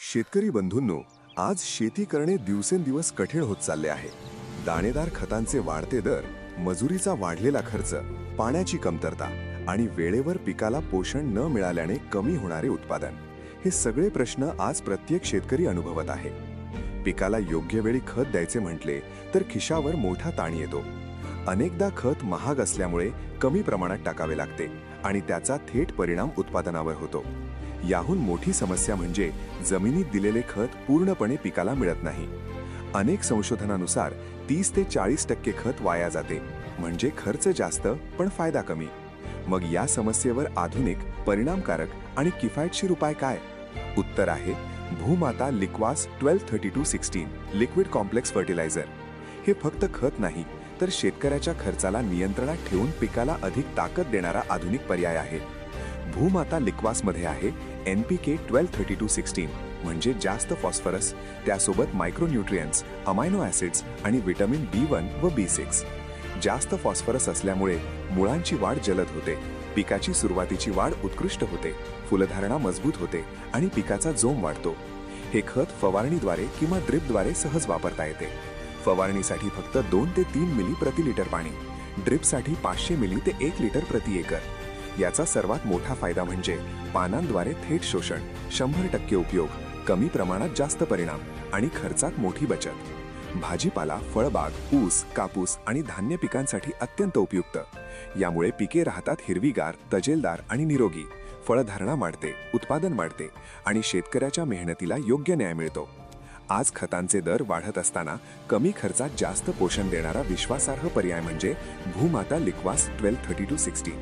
शेतकरी बंधूंनो, आज शेती करणे दिवसेंदिवस कठीण होत चालले आहे. दाणेदार खतांचे वाढते दर, मजुरीचा वाढलेला खर्च, पाण्याची कमतरता आणि वेळेवर पिकाला पोषण न मिळाल्याने कमी होणारे उत्पादन, हे सगळे प्रश्न आज प्रत्येक शेतकरी अनुभवत आहे. पिकाला योग्य वेळी खत द्यायचे म्हटले तर खिशावर मोठा ताण येतो. अनेकदा खत महाग असल्यामुळे कमी प्रमाणात टाकावे लागते आणि त्याचा थेट परिणाम उत्पादनावर होतो. याहून मोठी समस्या म्हणजे जमिनीत दिलेले खत पूर्णपणे पिकाला मिळत नाही. अनेक संशोधनानुसार 30 ते 40% खत वाया जाते, म्हणजे खर्च जास्त पण फायदा कमी. मग या समस्येवर आधुनिक, परिणामकारक आणि किफायतशीर उपाय काय? उत्तर आहे भूमाता लिक्वास 123216 लिक्विड कॉम्प्लेक्स फर्टिलायझर. हे फक्त खत नाही तर शेतकऱ्याच्या खर्चाला नियंत्रणात ठेवून पिकाला अधिक ताकद देणारा आधुनिक पर्याय आहे. भूमाता लिक्वासमध्ये आहे NPK 123216, म्हणजे जास्त फॉस्फरस, त्यासोबत मायक्रोन्यूट्रियंट्स, अमायनो ॲसिड्स आणि व्हिटॅमिन B1 व B6. जास्त फॉस्फरस असल्यामुळे मुळांची वाढ जलद होते, पिकाची सुरुवातीची वाढ उत्कृष्ट होते, फुलधारणा मजबूत होते आणि पिकाचा जोम वाढतो. हे खत फवारणीद्वारे किंवा ड्रिपद्वारे सहज वापरता येते. फवारणीसाठी फक्त 2 ते 3 मिली प्रति लिटर पाणी, ड्रिपसाठी 500 मिली ते 1 लिटर प्रति एकर. याचा सर्वात मोठा फायदा म्हणजे पानांद्वारे थेट शोषण, 100% उपयोग, कमी प्रमाणात जास्त परिणाम आणि खर्चात मोठी बचत. भाजीपाला, फळबाग, ऊस, कापूस आणि धान्य पिकांसाठी अत्यंत उपयुक्त. यामुळे पिके राहतात हिरवीगार, तजेलदार आणि निरोगी. फळधारणा वाढते, उत्पादन वाढते आणि शेतकऱ्याच्या मेहनतीला योग्य न्याय मिळतो. आज खतांचे दर वाढत असताना कमी खर्चात जास्त पोषण देणारा विश्वासार्ह पर्याय म्हणजे भूमाता लिक्वास 123216.